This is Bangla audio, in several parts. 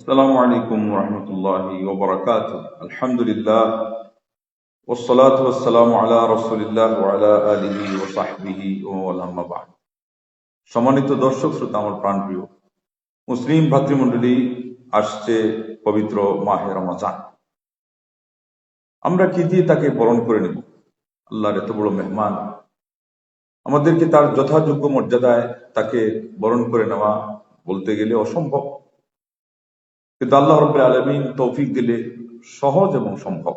আসসালামু আলাইকুম ওয়া রাহমাতুল্লাহি ওয়া বারাকাতুহু। আলহামদুলিল্লাহ ওয়াসসালাতু ওয়াসসালামু আলা রাসূলিল্লাহ ওয়া আলা আলিহি ওয়া সাহবিহি ওয়া মান আম্মা বা'দ। সম্মানিত দর্শক শ্রোতা, আমার প্রাণপ্রিয় মুসলিম ভাতৃমণ্ডলী, আসছে পবিত্র মাহে রমজান। আমরা কি দিয়ে তাকে বরণ করে নেব? আল্লাহর এত বড় মেহমান, আমাদেরকে তার যথাযোগ্য মর্যাদায় তাকে বরণ করে নেওয়া বলতে গেলে অসম্ভব, কিন্তু আল্লাহ রাব্বুল আলামিন তৌফিক দিলে সহজ এবং সম্ভব।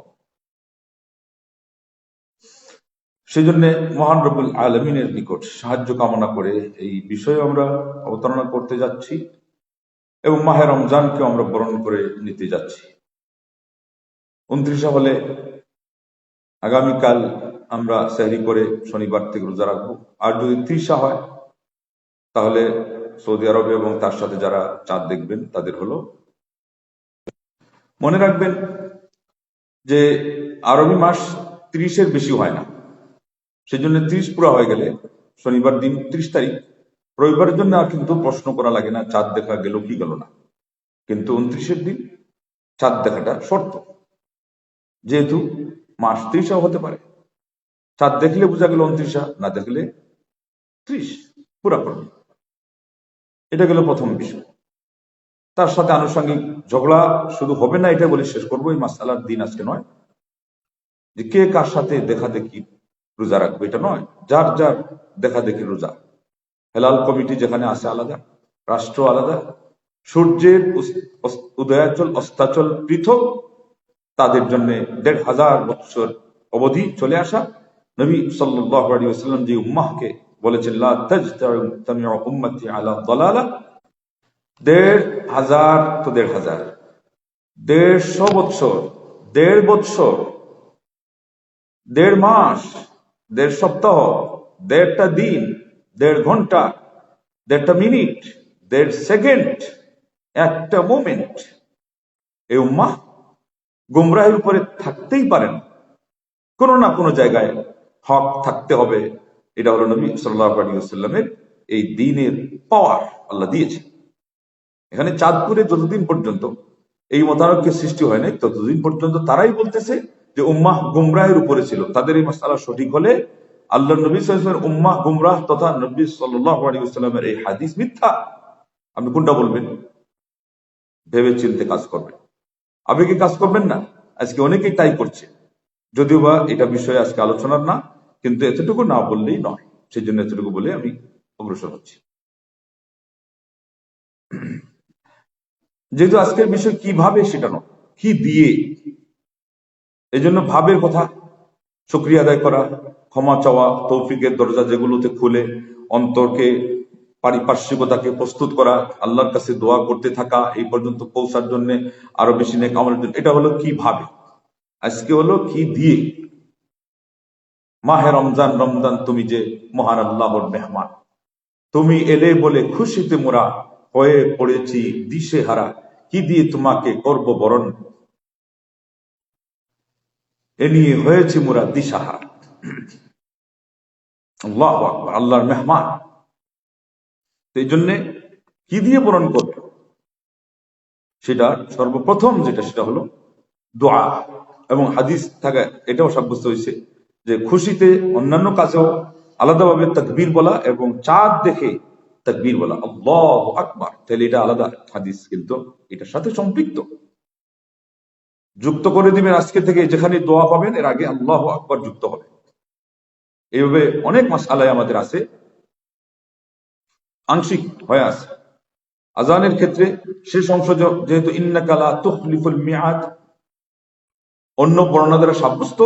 সেই জন্য মহান রব্বুল আলামিনের নিকট সাহায্য কামনা করে এই বিষয়ে আমরা অবতারণা করতে যাচ্ছি এবং মাহে রমজানকে আমরা বরণ করে নিতে যাচ্ছি। 29 হলে আগামীকাল আমরা সেহরি করে শনিবার থেকে রোজা রাখবো। আর যদি 30 হয় তাহলে সৌদি আরবে এবং তার সাথে যারা চাঁদ দেখবেন তাদের হলো। মনে রাখবেন যে আরবি মাস 30-এর বেশি হয় না, সেজন্য 30 পুরো হয়ে গেলে শনিবার দিন 30 তারিখ, রবিবারের জন্য আর কিন্তু প্রশ্ন করা লাগে না চাঁদ দেখা গেল কি গেল না। কিন্তু 29-এর দিন চাঁদ দেখাটা শর্ত, যেহেতু মাস 30 হতে পারে। চাঁদ দেখলে বোঝা গেল 29, না দেখলে 30 পুরা করবে। এটা গেল প্রথম বিষয়। তার সাথে আনুষঙ্গিক ঝগড়া শুধু হবে না, এটা বলে শেষ করবো। এই মাসালার দিন আজকে নয় যে কে কার সাথে দেখা দেখি রোজা রাখবে, এটা নয়। যার যার দেখা দেখি রোজা। হেলাল কমিটি যেখানে আছে আলাদা, রাষ্ট্র আলাদা, সূর্যের উদয়াচল অস্তাচল পৃথক, তাদের জন্য ১৫০০ বছর অবধি চলে আসা। নবী সাল্লাল্লাহু আলাইহি ওয়াসাল্লাম যে উম্মাহকে বলেছেন লা তাজতামিউ উম্মতি আলা দালালাহ, ১৫০০ তো ১৫০০, ১৫০ বছর, ১.৫ বছর, ১.৫ মাস, ১.৫ সপ্তাহ, ১.৫টা দিন, ১.৫ ঘন্টা, ১.৫টা মিনিট, ১.৫ সেকেন্ড, একটা মোমেন্ট এই উম্মাহ গুমরাহের উপরে থাকতেই পারেন। কোনো না কোনো জায়গায় হক থাকতে হবে। এটা হলো নবী সাল্লাল্লাহু আলাইহি ওয়াসাল্লামের এই দ্বীনের পাওয়ার আল্লাহ দিয়েছে। এখানে চাঁদপুরে যতদিন পর্যন্ত এই মতানৈক্যের সৃষ্টি হয় নাই, ততদিন পর্যন্ত তারাই বলতেছে যে উম্মাহ গুমরাহের উপরে ছিল। তাদের এই মাসআলা সঠিক হলে আল্লাহ নবী সাল্লাল্লাহু আলাইহি ওয়াসাল্লামের উম্মাহ গুমরাহ তথা নবী সাল্লাল্লাহু আলাইহি ওয়াসাল্লামের এই হাদিস মিথ্যা। আপনি কোনটা বলবেন? ভেবে চিন্তে কাজ করবেন, আবেগে কাজ করবেন না। আজকে অনেকেই তাই করছে, যদিও বা এটা বিষয়ে আজকে আলোচনার না, কিন্তু এতটুকু না বললেই নয়। সেই জন্য এতটুকু বলে আমি অগ্রসর হচ্ছি। যেহেতু আজকের বিষয় কিভাবে সেটা নয়, কি দিয়ে, এই জন্য ভাবের কথা, শুকরিয়া আদায় করা, ক্ষমা চাওয়া, তৌফিকের দরজা যেগুলোতে খুলে অন্তরকে, পারিপার্শ্বিকতাকে প্রস্তুত করা, আল্লাহর কাছে দোয়া করতে থাকা, এই পর্যন্ত পৌঁছার জন্য, আরো বেশি নেক আমলের জন্য। এটা হলো কিভাবে। আজকে হলো কি দিয়ে। মাহে রমজান, রমজান তুমি যে মহান আল্লাহর মেহমান, তুমি এলে বলে খুশিতে মোরা হয়ে পড়েছি দিশে হারা, কি দিয়ে তোমাকে করব বরণ, এ নিয়ে হয়েছে মোরা দিশাহারা। আল্লাহু আকবার, আল্লাহর মেহমান। এই জন্যে কি দিয়ে বরণ করবে, সেটা সর্বপ্রথম যেটা সেটা হলো দোয়া। এবং হাদিস থেকে এটাও সাব্যস্ত হয়েছে যে খুশিতে অন্যান্য কাজেও আলাদাভাবে তাকবীর বলা এবং চাঁদ দেখে তাকবীর বলা, আল্লাহু আকবার, তাহলে এটা আলাদা হাদিস, কিন্তু এটার সাথে সম্পৃক্ত। যুক্ত করে দিবেন আজকে থেকে, যেখানে দোয়া পাবেন এর আগে আল্লাহু আকবার যুক্ত হবে। এইভাবে অনেক মাসআলায় আমাদের আছে, আংশিক হয়ে আছে। আজানের ক্ষেত্রে শেষ অংশ যেহেতু ইন্নাকা লা তুখলিফুল মিআদ অন্য বর্ণনা দ্বারা সাব্যস্ত,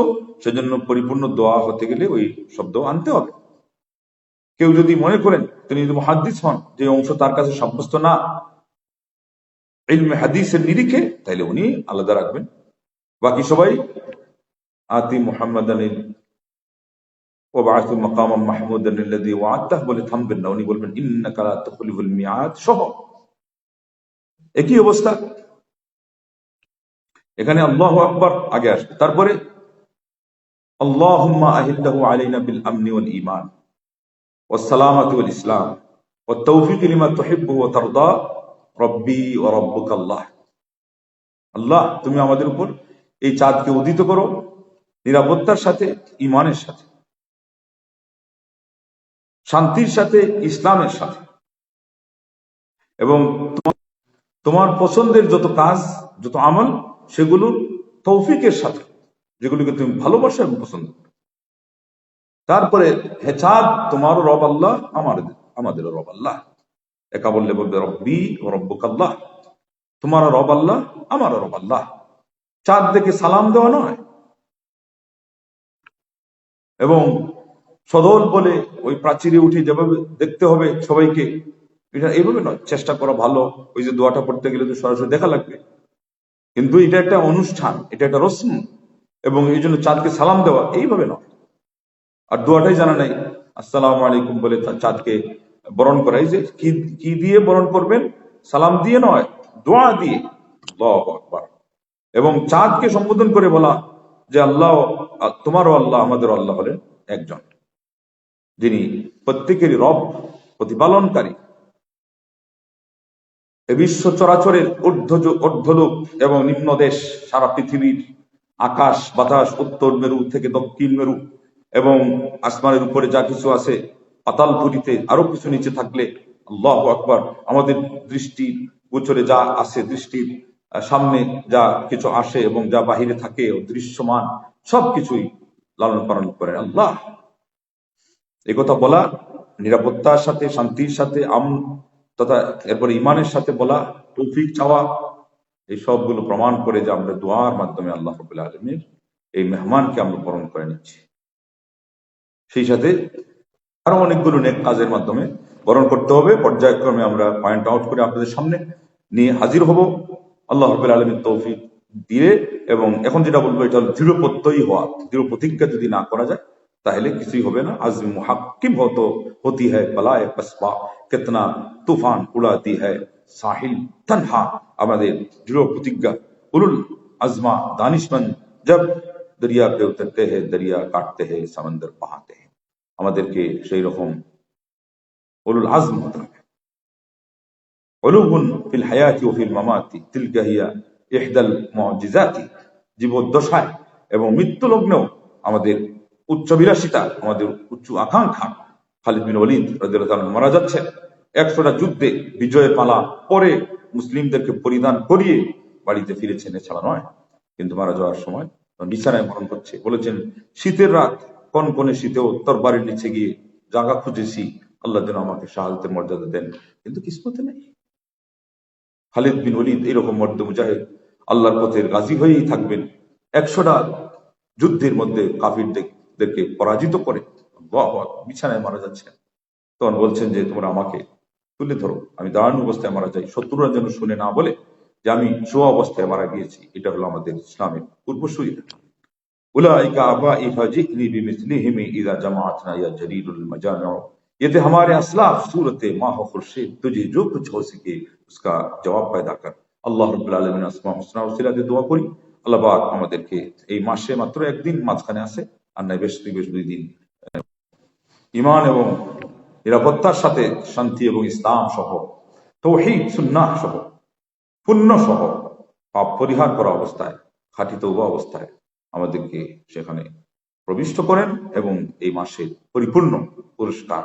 সেজন্য পরিপূর্ণ দোয়া হতে গেলে ওই শব্দ আনতে হবে। কেউ যদি মনে করেন তিনি যদি মুহাদ্দিস হন, যে অংশ তার কাছে সাব্যস্ত না ইলমে হাদিসের নিরিখে, তাইলে উনি আলাদা রাখবেন। বাকি সবাই আতি মুহাম্মাদান ওয়া বা'আথু মাকামান মাহমুদান আল্লাযী ওয়া'আদতাহু বলে থামবেন না, উনি বলবেন ইন্নাকা লা তুখলিফুল মিআদ সহ। একই অবস্থা এখানে আল্লাহু আকবার আগে আসবে, তারপরে আল্লাহুম্মা আহিল্লাহু আলাইনা বিল আমনি ওয়াল ঈমান ওয়াস সালামাতি ওয়াল ইসলাম ওয়াত তাওফীক লিমা তুহিব্বু ওয়া তারদা রব্বি ওয়া রাব্বুকা আল্লাহ। আল্লাহ তুমি আমাদের উপর এই চাঁদকে উদিত করো নিরাপত্তার সাথে, ইমানের সাথে, শান্তির সাথে, ইসলামের সাথে, এবং তোমার পছন্দের যত কাজ, যত আমল, সেগুলোর তৌফিকের সাথে, যেগুলোকে তুমি ভালোবাসো এবং পছন্দ করো। তারপরে হে চাঁদ, তোমারও রব আল্লাহ, আমাদেরও রব আল্লাহ। একা বললে বলবে রব্বি ও রব্বুক আল্লাহ, তোমারও রব আল্লাহ, আমারও রব আল্লাহ। চাঁদ দেখে সালাম দেওয়া নয়, এবং সদল বলে ওই প্রাচীরে উঠে যেভাবে দেখতে হবে সবাইকে, এটা এইভাবে নয়। চেষ্টা করা ভালো, ওই যে দোয়াটা পড়তে গেলে তো সরাসরি দেখা লাগবে, কিন্তু এটা একটা অনুষ্ঠান, এটা একটা রসম, এবং এই জন্য চাঁদকে সালাম দেওয়া এইভাবে নয়। আর দোয়াটাই জানা নাই, আসসালামু আলাইকুম বলে চাঁদকে বরণ করা। এই যে কি দিয়ে বরণ করবেন? সালাম দিয়ে নয়, দোয়া দিয়ে। আল্লাহু আকবার। এবং চাঁদকে সম্বোধন করে বলা যে আল্লাহ, তোমারও আল্লাহ, আমাদেরও আল্লাহ হলেন একজন, যিনি প্রত্যেকেরই রব, প্রতিপালনকারী। এ বিশ্ব চরাচরের ঊর্ধ্বলোক এবং নিম্ন দেশ, সারা পৃথিবীর আকাশ বাতাস, উত্তর মেরু থেকে দক্ষিণ মেরু, এবং আসমানের উপরে যা কিছু আছে, পাতালপুরীতে আরো কিছু নিচে থাকলে, আল্লাহু আকবার, আমাদের দৃষ্টির গোচরে যা আছে, দৃষ্টির সামনে যা কিছু আসে এবং যা বাহিরে থাকে দৃশ্যমান, সবকিছুই লালন পালন করেন আল্লাহ। এই কথা বলা, নিরাপত্তার সাথে, শান্তির সাথে, তথা এরপরে ইমানের সাথে বলা, তৌফিক চাওয়া, এই সবগুলো প্রমাণ করে যে আমরা দোয়ার মাধ্যমে আল্লাহ রাব্বুল আলামিনের এই মেহমানকে আমরা বরণ করে নিচ্ছি। সেই সাথে আরো অনেকগুলো নেক কাজের মাধ্যমে বরণ করতে হবে। পর্যায়ক্রমে আমরা পয়েন্ট আউট করে আপনাদের সামনে নিয়ে হাজির হব আল্লাহ রাব্বুল আলামিন তৌফিক দিয়ে। এবং এখন যেটা বলবো, এটা হলো দৃঢ় প্রত্যয়ী হওয়া। দৃঢ় প্রতিজ্ঞা যদি না করা যায় তাহলে কিছুই হবে না। আজম মুহাক্কিম হতি হ্যায় বালায়ে কসবা, কিতনা তুফান উড়াতি হ্যায় সাহিল তনহা। আমাদের দৃঢ় প্রতিজ্ঞা, উলুল আজমা দানিশমন্দ জব দরিয়া পে উতরতে হ্যায়, দরিয়া কাটতে হ্যায়, সমন্দর বহাতে হ্যায়। আমাদেরকে সেই রকম উলুল আজম হতে হবে। উলুবুন ফিল হায়াতি ও ফিল মামাতি তিলকা হিয়া ইহদাল মুজিজাতি। জীবদ্দশায় এবং মৃত্যু লগ্নেও আমাদের উচ্চবিলাসিতা, আমাদের উচ্চ আকাঙ্ক্ষা। খালিদ বিন ওয়ালিদ রাদিয়াল্লাহু তাআলা মারা যাচ্ছেন 100টা যুদ্ধে, বিজয়ের পালা পরে মুসলিমদেরকে পরিধান করিয়ে বাড়িতে ফিরেছেন, এছাড়া নয়। কিন্তু মারা যাওয়ার সময় বিছানায় মরণ করছে, বলেছেন শীতের রাত, কনকনে শীতেও তরবারির নিচে গিয়ে জায়গা খুঁজেছি, আল্লাহ যেন আমাকে শাহাদাতের মর্যাদা দেন, কিন্তু কিসমতে নেই। খালিদ বিন ওয়ালিদ এরকম মর্দ মুজাহিদ, আল্লাহর পথের গাজী হয়েই থাকবেন। 100টা যুদ্ধের মধ্যে কাফিরদেরকে পরাজিত করে বিছানায় মারা যাচ্ছেন। তখন বলছেন যে তোমরা আমাকে তুলে ধরো, আমি দাঁড়ানো অবস্থায় মারা যাই, শত্রুরা যেন শুনে না বলে যে আমি শোয়া অবস্থায় মারা গিয়েছি। এটা হলো আমাদের ইসলামের পূর্বসূরি। উলাইকা আবাই ফাজি'নি বিমিসলিহিম ইযা জামাআতনা ইয়া জরিরুল মাজামিউ। ये थे हमारे असलाफ, सूरत माह खुर्शीद, तुझे जो कुछ हो सके उसका জবাব पैदा कर। আল্লাহ রাব্বুল আলামিন আসমাউল হুসনা ওসিলাতে দোয়া করি, আল্লাহ পাক আমাদেরকে এই মাসে মাত্র একদিন মাঝখানে আছে, আর নাই বেশ 2 দিন ঈমান এবং নিরাপত্তার সাথে, শান্তি এবং ইসলাম সহ, তাওহীদ সুন্নাহ সহ, পুণ্য সহ, পাপ পরিহার করা অবস্থায়, খাঁটি তওবা অবস্থায় আমাদেরকে সেখানে প্রবিষ্ট করেন, এবং এই মাসে পরিপূর্ণ পুরস্কার